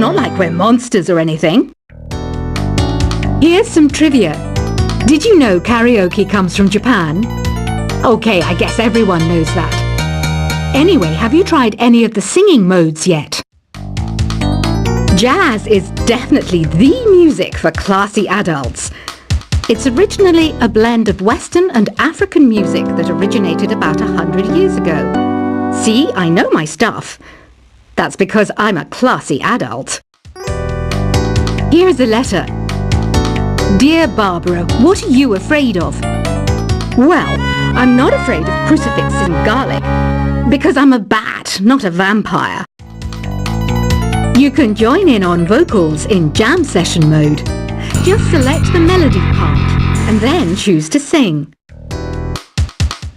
not like we're monsters or anything. Here's some trivia. Did you know karaoke comes from Japan? Okay, I guess everyone knows that. Anyway, have you tried any of the singing modes yet? Jazz is definitely the music for classy adults. It's originally a blend of Western and African music that originated about 100 years ago. See, I know my stuff. That's because I'm a classy adult. Here's a letter. Dear Barbara, what are you afraid of? Well, I'm not afraid of crucifix and garlic, because I'm a bat, not a vampire. You can join in on vocals in jam session mode. Just select the melody part, and then choose to sing.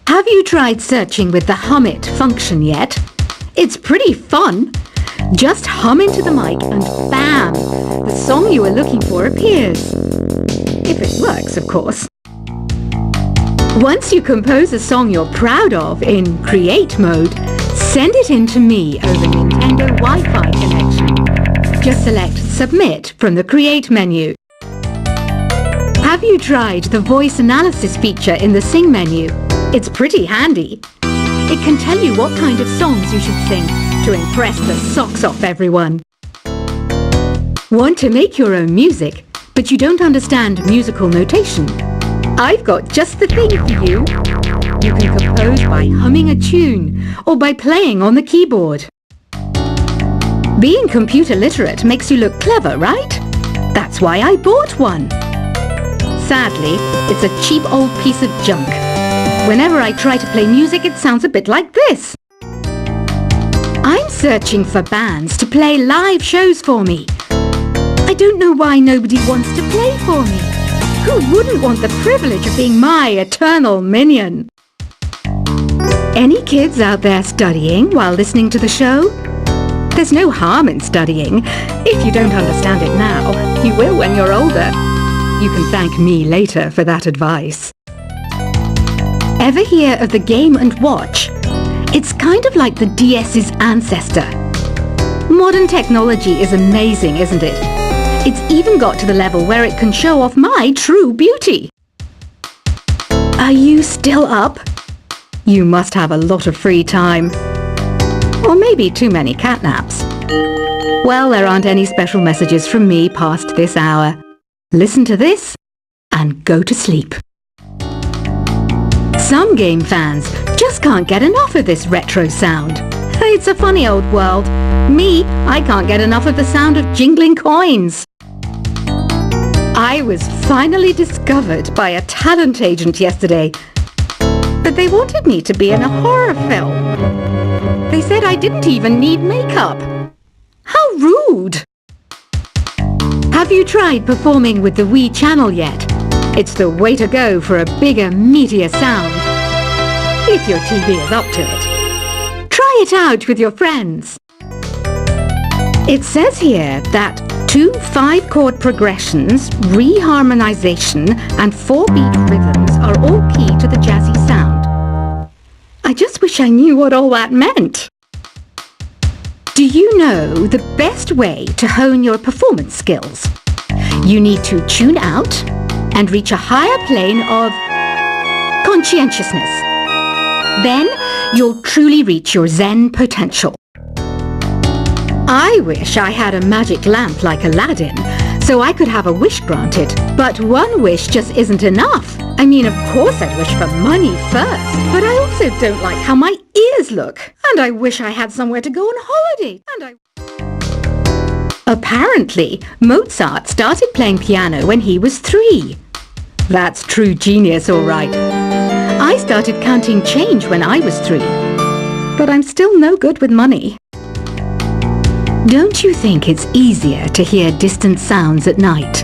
Have you tried searching with the Hum It function yet? It's pretty fun. Just hum into the mic and bam! The song you are looking for appears. If it works, of course. Once you compose a song you're proud of in Create mode, send it in to me over Nintendo Wi-Fi connection. Just select Submit from the Create menu. Have you tried the voice analysis feature in the Sing menu? It's pretty handy. It can tell you what kind of songs you should sing to impress the socks off everyone. Want to make your own music, but you don't understand musical notation? I've got just the thing for you. You can compose by humming a tune or by playing on the keyboard. Being computer literate makes you look clever, right? That's why I bought one. Sadly, it's a cheap old piece of junk. Whenever I try to play music, it sounds a bit like this. I'm searching for bands to play live shows for me. I don't know why nobody wants to play for me. Who wouldn't want the privilege of being my eternal minion? Any kids out there studying while listening to the show? There's no harm in studying. If you don't understand it now, you will when you're older. You can thank me later for that advice. Ever hear of the Game & Watch? It's kind of like the DS's ancestor. Modern technology is amazing, isn't it? It's even got to the level where it can show off my true beauty. Are you still up? You must have a lot of free time. Or maybe too many catnaps. Well, there aren't any special messages from me past this hour. Listen to this and go to sleep. Some game fans just can't get enough of this retro sound. It's a funny old world. Me, I can't get enough of the sound of jingling coins. I was finally discovered by a talent agent yesterday, but they wanted me to be in a horror film. They said I didn't even need makeup. How rude! Have you tried performing with the Wii channel yet? It's the way to go for a bigger, meatier sound. If your TV is up to it. Try it out with your friends. It says here that 2 5-chord progressions, reharmonization, and 4-beat rhythms are all key to the jazzy sound. I just wish I knew what all that meant. Do you know the best way to hone your performance skills? You need to tune out and reach a higher plane of conscientiousness. Then you'll truly reach your Zen potential. I wish I had a magic lamp like Aladdin, so I could have a wish granted. But one wish just isn't enough. I mean, of course I'd wish for money first, but I also don't like how my ears look. And I wish I had somewhere to go on holiday. Apparently, Mozart started playing piano when he was 3. That's true genius, all right. I started counting change when I was 3. But I'm still no good with money. Don't you think it's easier to hear distant sounds at night?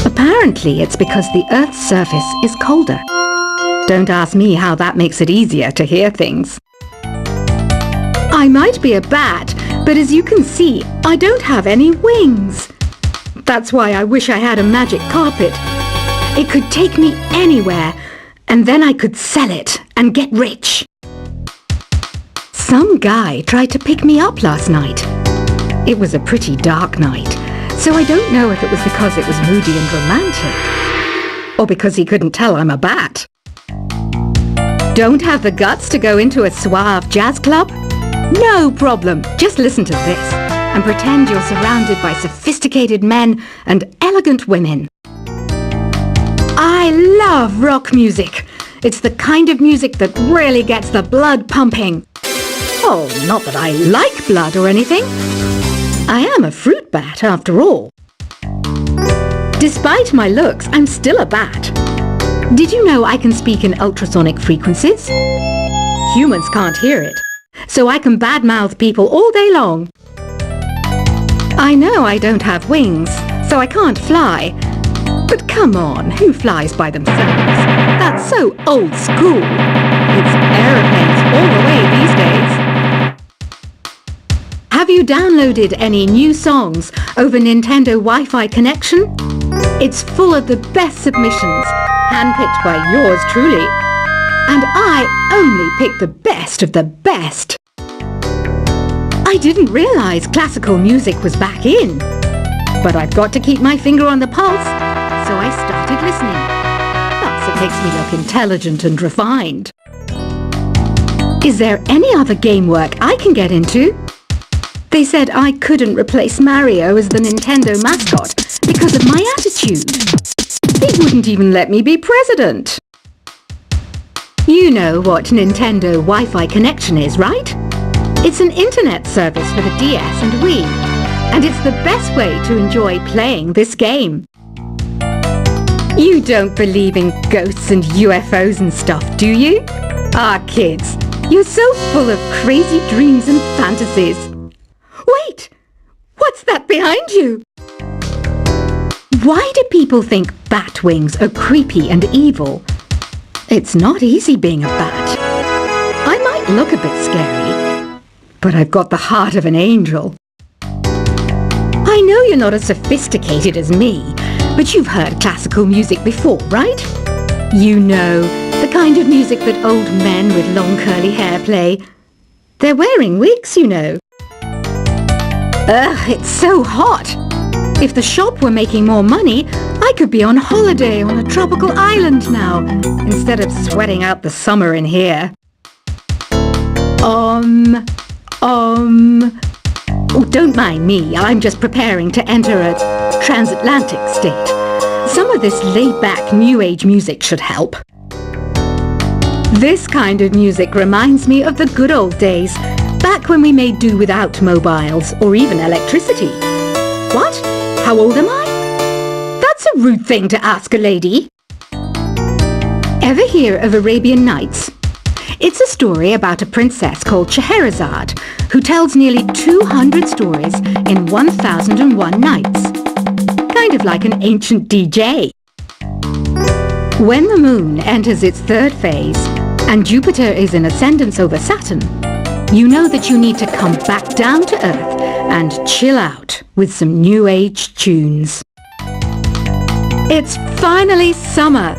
Apparently, it's because the Earth's surface is colder. Don't ask me how that makes it easier to hear things. I might be a bat, but as you can see, I don't have any wings. That's why I wish I had a magic carpet. It could take me anywhere, and then I could sell it and get rich. Some guy tried to pick me up last night. It was a pretty dark night, so I don't know if it was because it was moody and romantic, or because he couldn't tell I'm a bat. Don't have the guts to go into a suave jazz club? No problem, just listen to this and pretend you're surrounded by sophisticated men and elegant women. I love rock music. It's the kind of music that really gets the blood pumping. Oh, not that I like blood or anything. I am a fruit bat after all. Despite my looks, I'm still a bat. Did you know I can speak in ultrasonic frequencies? Humans can't hear it, so I can badmouth people all day long. I know I don't have wings, so I can't fly. But come on, who flies by themselves? That's so old school. It's aeroplanes all the way these days. Have you downloaded any new songs over Nintendo Wi-Fi connection? It's full of the best submissions, handpicked by yours truly. And I only pick the best of the best. I didn't realise classical music was back in. But I've got to keep my finger on the pulse, so I started listening. Thus it makes me look intelligent and refined. Is there any other game work I can get into? They said I couldn't replace Mario as the Nintendo mascot because of my attitude. They wouldn't even let me be president. You know what Nintendo Wi-Fi connection is, right? It's an internet service for the DS and Wii, and it's the best way to enjoy playing this game. You don't believe in ghosts and UFOs and stuff, do you? Ah, kids, you're so full of crazy dreams and fantasies. Wait! What's that behind you? Why do people think bat wings are creepy and evil? It's not easy being a bat. I might look a bit scary, but I've got the heart of an angel. I know you're not as sophisticated as me, but you've heard classical music before, right? You know, the kind of music that old men with long curly hair play. They're wearing wigs, you know. Ugh, it's so hot. If the shop were making more money, I could be on holiday on a tropical island now, instead of sweating out the summer in here. Oh, don't mind me, I'm just preparing to enter a transatlantic state. Some of this laid-back New Age music should help. This kind of music reminds me of the good old days, back when we made do without mobiles or even electricity. What? How old am I? That's a rude thing to ask a lady. Ever hear of Arabian Nights? It's a story about a princess called Scheherazade, who tells nearly 200 stories in 1001 nights. Kind of like an ancient DJ. When the moon enters its third phase, and Jupiter is in ascendance over Saturn, you know that you need to come back down to Earth and chill out with some New Age tunes. It's finally summer.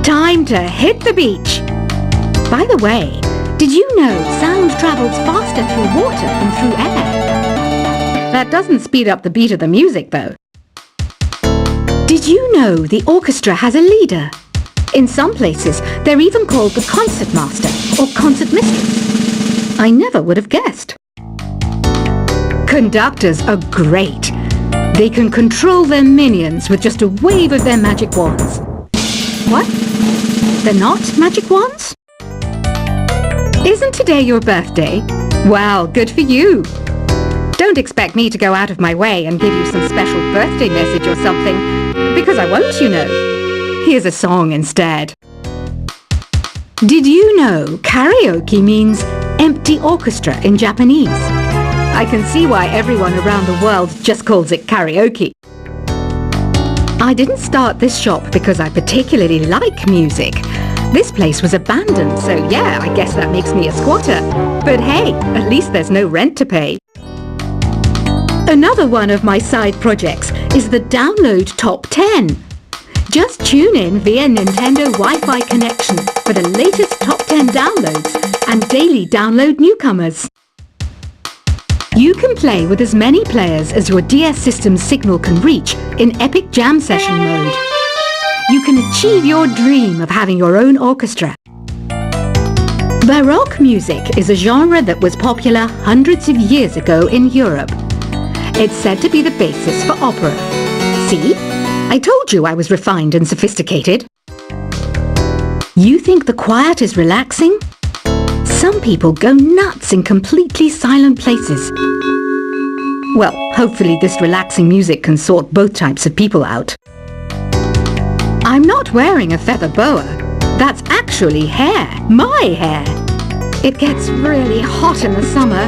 Time to hit the beach. By the way, did you know sound travels faster through water than through air? That doesn't speed up the beat of the music, though. Did you know the orchestra has a leader? In some places, they're even called the concert master or concert mistress. I never would have guessed. Conductors are great. They can control their minions with just a wave of their magic wands. What? They're not magic wands? Isn't today your birthday? Well, good for you. Don't expect me to go out of my way and give you some special birthday message or something, because I won't, you know. Here's a song instead. Did you know karaoke means empty orchestra in Japanese? I can see why everyone around the world just calls it karaoke. I didn't start this shop because I particularly like music. This place was abandoned, so yeah, I guess that makes me a squatter. But hey, at least there's no rent to pay. Another one of my side projects is the Download Top 10. Just tune in via Nintendo Wi-Fi connection for the latest top 10 downloads and daily download newcomers. You can play with as many players as your DS system's signal can reach in epic jam session mode. You can achieve your dream of having your own orchestra. Baroque music is a genre that was popular hundreds of years ago in Europe. It's said to be the basis for opera. See? I told you I was refined and sophisticated. You think the quiet is relaxing? Some people go nuts in completely silent places. Well, hopefully this relaxing music can sort both types of people out. I'm not wearing a feather boa. That's actually hair, my hair. It gets really hot in the summer.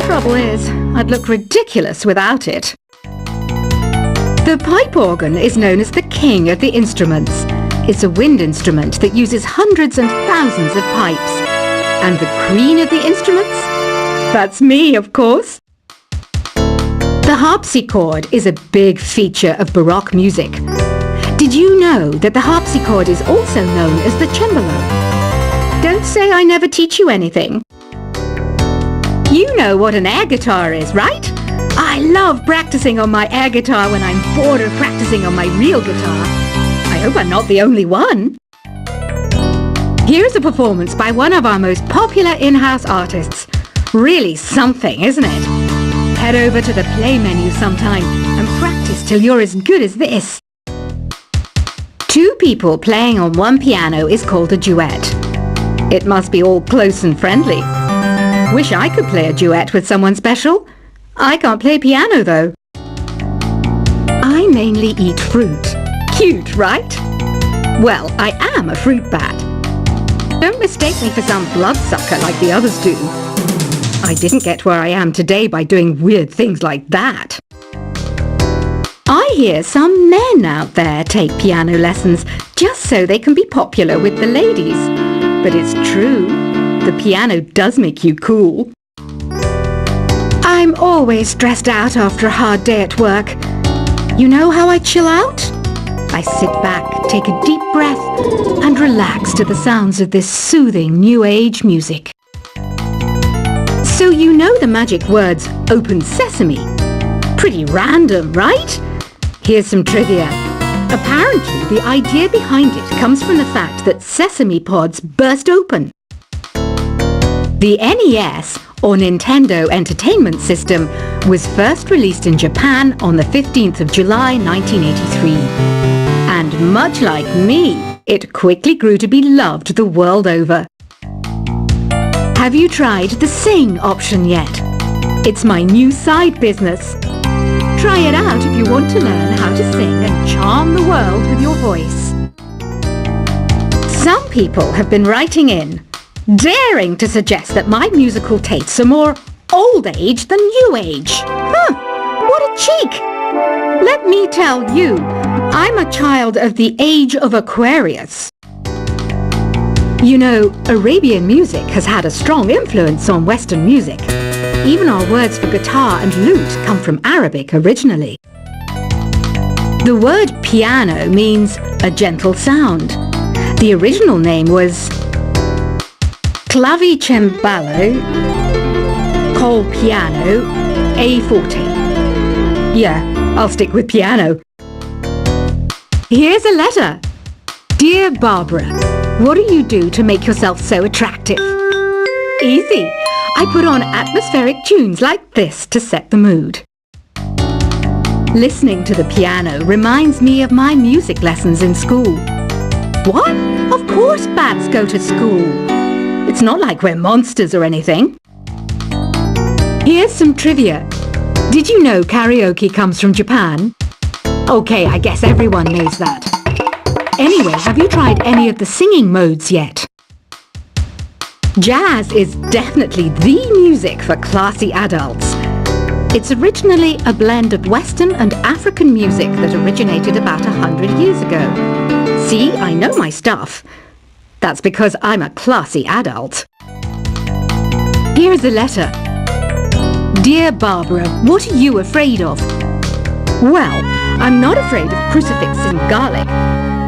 Trouble is, I'd look ridiculous without it. The pipe organ is known as the king of the instruments. It's a wind instrument that uses hundreds and thousands of pipes. And the queen of the instruments? That's me, of course. The harpsichord is a big feature of Baroque music. Did you know that the harpsichord is also known as the cembalo? Don't say I never teach you anything. You know what an air guitar is, right? I love practicing on my air guitar when I'm bored of practicing on my real guitar. I hope I'm not the only one. Here's a performance by one of our most popular in-house artists. Really something, isn't it? Head over to the play menu sometime and practice till you're as good as this. Two people playing on one piano is called a duet. It must be all close and friendly. Wish I could play a duet with someone special. I can't play piano though. I mainly eat fruit. Cute, right? Well, I am a fruit bat. Don't mistake me for some bloodsucker like the others do. I didn't get where I am today by doing weird things like that. I hear some men out there take piano lessons just so they can be popular with the ladies. But it's true, the piano does make you cool. I'm always stressed out after a hard day at work. You know how I chill out? I sit back, take a deep breath, and relax to the sounds of this soothing new age music. So you know the magic words "Open Sesame"? Pretty random, right? Here's some trivia. Apparently, the idea behind it comes from the fact that sesame pods burst open. The NES, or Nintendo Entertainment System, was first released in Japan on the 15th of July 1983. And much like me, it quickly grew to be loved the world over. Have you tried the Sing option yet? It's my new side business. Try it out if you want to learn how to sing and charm the world with your voice. Some people have been writing in, daring to suggest that my musical tastes are more old age than new age. Huh, what a cheek! Let me tell you, I'm a child of the age of Aquarius. You know, Arabian music has had a strong influence on Western music. Even our words for guitar and lute come from Arabic originally. The word piano means a gentle sound. The original name was clavicembalo, col piano, a forte. Yeah, I'll stick with piano. Here's a letter. Dear Barbara, what do you do to make yourself so attractive? Easy. I put on atmospheric tunes like this to set the mood. Listening to the piano reminds me of my music lessons in school. What? Of course bats go to school. It's not like we're monsters or anything. Here's some trivia. Did you know karaoke comes from Japan? Okay, I guess everyone knows that. Anyway, have you tried any of the singing modes yet? Jazz is definitely the music for classy adults. It's originally a blend of Western and African music that originated about 100 years ago. See, I know my stuff. That's because I'm a classy adult. Here's a letter. Dear Barbara, what are you afraid of? Well, I'm not afraid of crucifix and garlic,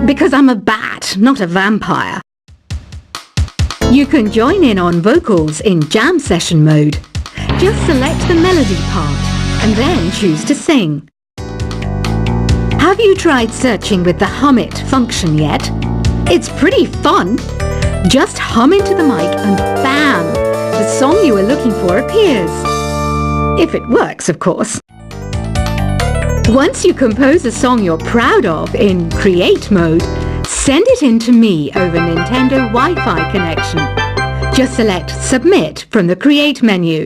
because I'm a bat, not a vampire. You can join in on vocals in jam session mode. Just select the melody part and then choose to sing. Have you tried searching with the Hum It function yet? It's pretty fun. Just hum into the mic and bam! The song you are looking for appears. If it works, of course. Once you compose a song you're proud of in Create mode, send it in to me over Nintendo Wi-Fi connection. Just select Submit from the Create menu.